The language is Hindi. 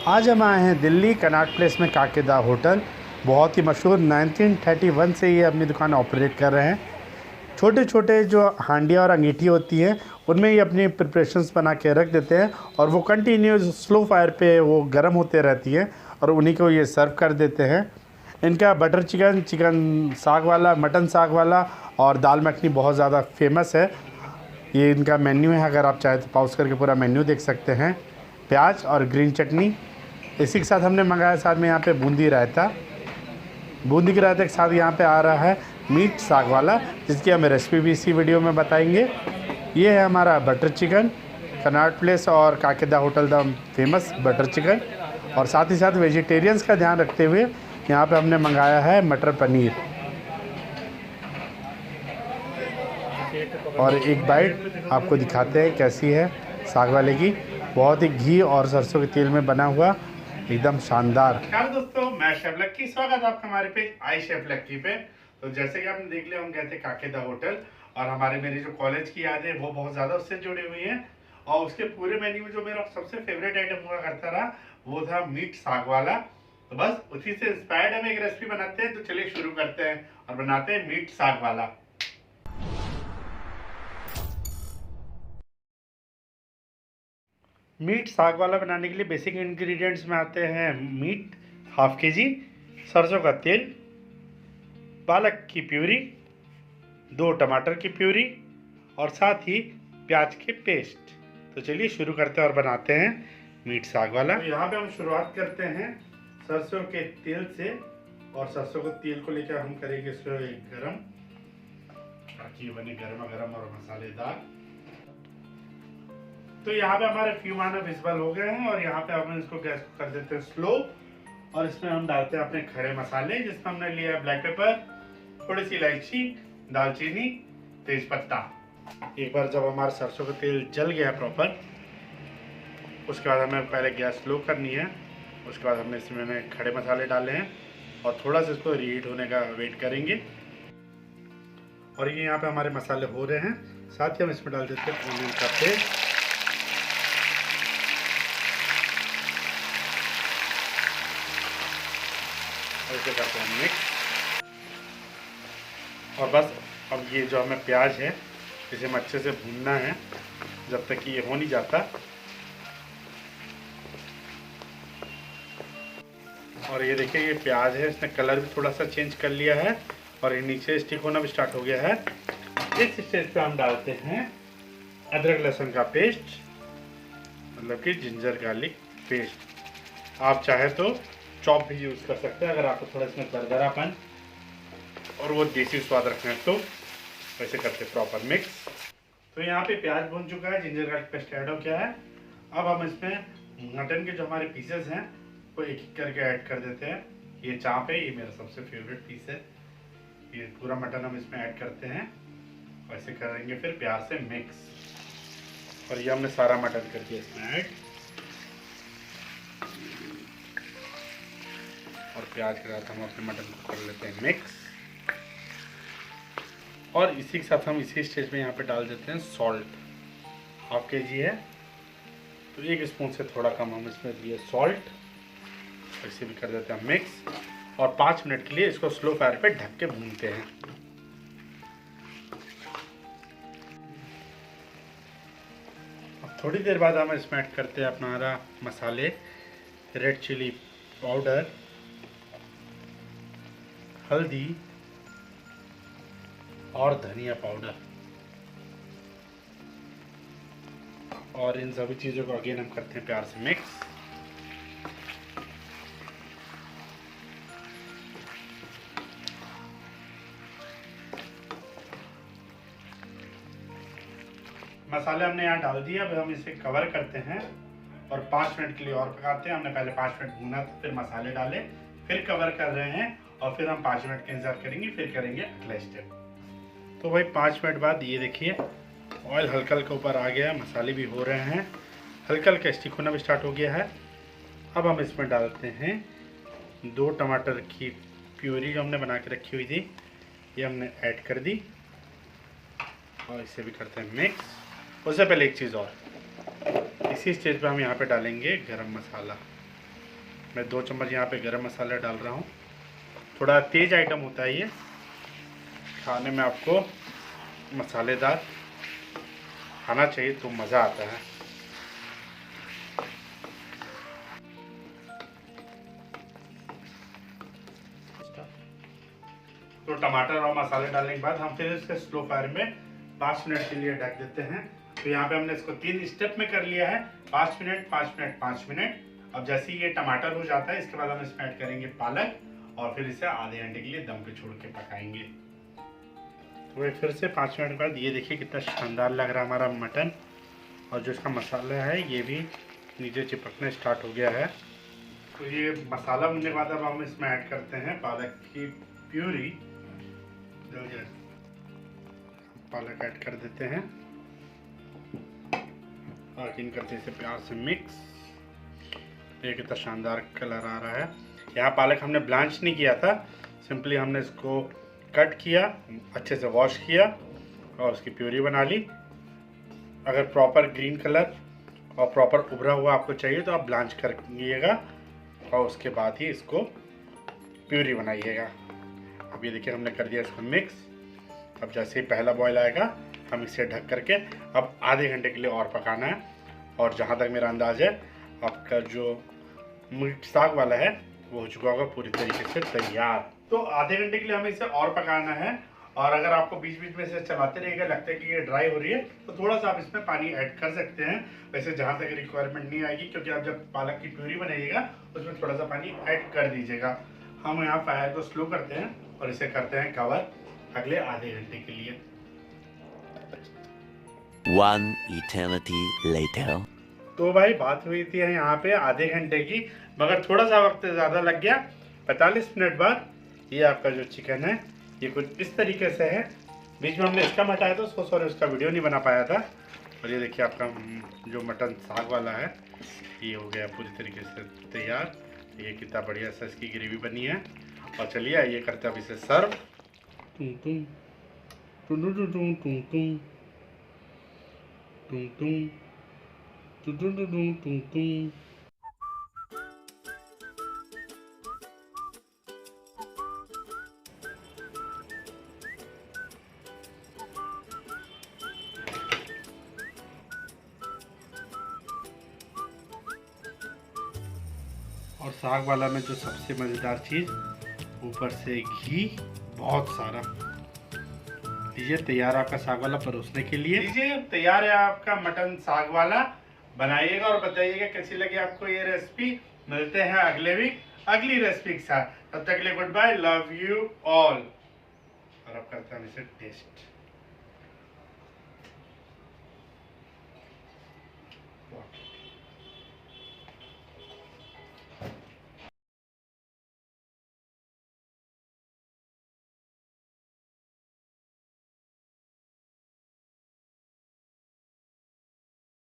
आज हम आए हैं दिल्ली कनॉट प्लेस में काकेदा होटल। बहुत ही मशहूर 1931 से ये अपनी दुकान ऑपरेट कर रहे हैं। छोटे छोटे जो हांडियाँ और अंगीठी होती हैं उनमें ये अपनी प्रिपरेशंस बना के रख देते हैं और वो कंटिन्यूस स्लो फायर पे वो गर्म होते रहती हैं और उन्हीं को ये सर्व कर देते हैं। इनका बटर चिकन, चिकन साग वाला, मटन साग वाला और दाल मखनी बहुत ज़्यादा फेमस है। ये इनका मेन्यू है, अगर आप चाहें तो पॉज करके पूरा मेन्यू देख सकते हैं। प्याज और ग्रीन चटनी, इसी के साथ हमने मंगाया साथ में यहाँ पे बूंदी रायता। बूंदी के रायते के साथ यहाँ पे आ रहा है मीट साग वाला, जिसकी हमें रेसिपी भी इसी वीडियो में बताएंगे। ये है हमारा बटर चिकन, कनॉट प्लेस और Kake Da hotel the famous butter chicken. और साथ ही साथ वेजिटेरियंस का ध्यान रखते हुए यहाँ पे हमने मंगाया है मटर पनीर। और एक बाइट आपको दिखाते हैं कैसी है साग वाले की। बहुत ही घी और सरसों के तेल में बना हुआ, एकदम शानदार। नमस्कार दोस्तों, मैं शेफ लक्की, स्वागत है आपका हमारे पेज आई शेफ लक्की पे। तो जैसे कि आपने देख लिया, हम गए थे काकेदा होटल और हमारे मेरी जो कॉलेज की याद है वो बहुत ज़्यादा उससे जुड़ी हुई है। और उसके पूरे मेन्यू में जो मेरा सबसे फेवरेट आइटम हुआ करता रहा वो था मीट साग वाला। तो बस उसी से इंस्पायर्ड हम एक रेसिपी बनाते हैं। तो चलिए शुरू करते हैं और बनाते हैं मीट साग वाला। मीट साग वाला बनाने के लिए बेसिक इंग्रेडिएंट्स में आते हैं मीट हाफ के जी, सरसों का तेल, पालक की प्यूरी, 2 टमाटर की प्यूरी और साथ ही प्याज के पेस्ट। तो चलिए शुरू करते हैं और बनाते हैं मीट साग वाला। तो यहाँ पे हम शुरुआत करते हैं सरसों के तेल से, और सरसों के तेल को लेकर हम करेंगे इसको गरम, ताकि ये बने गर्मा गर्म और मसालेदार। तो यहाँ पे हमारे फ्यू माना विजिबल हो गए हैं और यहाँ पे हम इसको गैस को कर देते हैं स्लो। और इसमें हम डालते हैं अपने खड़े मसाले, जिसमें हमने लिया है ब्लैक पेपर, थोड़ी सी इलायची, दालचीनी, तेज पत्ता। एक बार जब हमारा सरसों का तेल जल गया प्रॉपर, उसके बाद हमें पहले गैस स्लो करनी है। उसके बाद हमने इसमें खड़े मसाले डाले हैं और थोड़ा सा इसको रीहीट होने का वेट करेंगे। और ये यहाँ पे हमारे मसाले हो रहे हैं। साथ ही हम इसमें डाल देते हैं ऑनियन का पेस्ट, ऐसे करते हैं मिक्स। और बस अब ये जो हमें प्याज है इसे हमें अच्छे से भूनना है जब तक कि ये हो नहीं जाता। और ये देखिए, ये प्याज है, इसने कलर भी थोड़ा सा चेंज कर लिया है और ये नीचे स्टिक होना भी स्टार्ट हो गया है। इस स्टेज पे हम डालते हैं अदरक लहसुन का पेस्ट, मतलब कि जिंजर गार्लिक पेस्ट। आप चाहे तो चॉप भी यूज़ कर सकते हैं, अगर आपको थोड़ा इसमें दरदरापन और वो देसी स्वाद रखना है तो वैसे करते प्रॉपर मिक्स। तो यहाँ पे प्याज भून चुका है, जिंजर गार्लिक पेस्ट ऐड हो गया है। अब हम इसमें मटन के जो हमारे पीसेस हैं वो एक एक करके ऐड कर देते हैं। ये चाप है, ये मेरा सबसे फेवरेट पीस है। ये पूरा मटन हम इसमें ऐड करते हैं, वैसे करेंगे फिर प्याज से मिक्स। और ये हमने सारा मटन कर दिया इसमें ऐड, और प्याज के साथ हम अपने मटन को कर लेते हैं मिक्स। और इसी के साथ हम इसी स्टेज में यहाँ पे डाल देते हैं सॉल्ट। हाफ के जी है तो 1 स्पून से थोड़ा कम हम इसमें दिए सॉल्ट। इसे भी कर देते हैं मिक्स और 5 मिनट के लिए इसको स्लो फायर पे ढक के भूनते हैं। अब थोड़ी देर बाद हम इसमें ऐड करते हैं अपना हरा मसाले, रेड चिली पाउडर, हल्दी और धनिया पाउडर। और इन सभी चीज़ों को अगेन हम करते हैं प्यार से मिक्स। मसाले हमने यहाँ डाल दिए, अब हम इसे कवर करते हैं और 5 मिनट के लिए और पकाते हैं। हमने पहले 5 मिनट भूना था, फिर मसाले डाले, फिर कवर कर रहे हैं और फिर हम 5 मिनट का इंतजार करेंगे, फिर करेंगे अगला स्टेप। तो भाई 5 मिनट बाद ये देखिए ऑयल हल्का हल्का ऊपर आ गया है, मसाले भी हो रहे हैं, हल्का हल्का स्टिक होना भी स्टार्ट हो गया है। अब हम इसमें डालते हैं 2 टमाटर की प्यूरी जो हमने बना के रखी हुई थी, ये हमने ऐड कर दी और इसे भी करते हैं मिक्स। उससे पहले एक चीज़ और, इसी स्टेज पे हम यहाँ पे डालेंगे गरम मसाला। मैं 2 चम्मच यहाँ पे गरम मसाला डाल रहा हूँ। थोड़ा तेज़ आइटम होता है ये, खाने में आपको मसालेदार खाना चाहिए तो मज़ा आता है। तो टमाटर और मसाले डालने के बाद हम फिर इसके स्लो फायर में 5 मिनट के लिए ढक देते हैं। तो यहाँ पे हमने इसको 3 स्टेप में कर लिया है, 5 मिनट 5 मिनट 5 मिनट। अब जैसे ही ये टमाटर हो जाता है, इसके बाद हम इसमें ऐड करेंगे पालक और फिर इसे आधे घंटे के लिए दम पे छोड़ के पकाएंगे। तो ये फिर से 5 मिनट बाद ये देखिए कितना शानदार लग रहा है हमारा मटन, और जो इसका मसाला है ये भी नीचे चिपकने स्टार्ट हो गया है। तो ये मसाला भुनने के बाद अब हम इसमें ऐड करते हैं पालक की प्यूरी। पालक ऐड कर देते हैं और इन करते इसे प्यार से मिक्स। ये कितना शानदार कलर आ रहा है। यहाँ पालक हमने ब्लांच नहीं किया था, सिंपली हमने इसको कट किया, अच्छे से वॉश किया और उसकी प्यूरी बना ली। अगर प्रॉपर ग्रीन कलर और प्रॉपर उभरा हुआ आपको चाहिए तो आप ब्लांच करिएगा और उसके बाद ही इसको प्यूरी बनाइएगा। अब ये देखिए हमने कर दिया इसको मिक्स। अब जैसे ही पहला बॉयल आएगा हम इसे ढक करके अब आधे घंटे के लिए और पकाना है। और जहाँ तक मेरा अंदाज़ है आपका जो मीट साग वाला है वो हो चुका होगा पूरी तरीके से तैयार। तो आधे घंटे के लिए हमें इसे और पकाना है। और अगर आपको बीच बीच में इसे चलाते रहिएगा, लगता है कि ये ड्राई हो रही है, तो थोड़ा सा आप इसमें पानी ऐड कर सकते हैं। वैसे जहाँ तक रिक्वायरमेंट नहीं आएगी, क्योंकि आप जब पालक की प्यूरी बनाइएगा उसमें थोड़ा सा पानी ऐड कर दीजिएगा। हम यहाँ फायर को स्लो करते हैं और इसे करते हैं कवर अगले आधे घंटे के लिए। 1 eternity later. तो भाई बात हुई थी यहाँ पे आधे घंटे की, मगर थोड़ा सा वक्त ज़्यादा लग गया। 45 मिनट बाद ये आपका जो चिकन है ये कुछ इस तरीके से है। बीच में हमने इसका हटाया था, उसको सॉरी उसका वीडियो नहीं बना पाया था। और ये देखिए आपका जो मटन साग वाला है ये हो गया पूरी तरीके से तैयार। ये कितना बढ़िया सा इसकी ग्रेवी बनी है। और चलिए ये करते हैं अब इसे सर्व। टुम टुम टुम टुम टुम टुम टुम टुम टुम टुम टुम। और साग वाला में जो सबसे मज़ेदार चीज़, ऊपर से घी बहुत सारा। लीजिए तैयार आपका साग वाला परोसने के लिए। लीजिए तैयार है आपका मटन साग वाला। बनाइएगा और बताइएगा कैसी लगी आपको ये रेसिपी। मिलते हैं अगले वीक अगली रेसिपी के साथ। तब तक के लिए goodbye, love you all. और अब करते हैं इसे टेस्ट।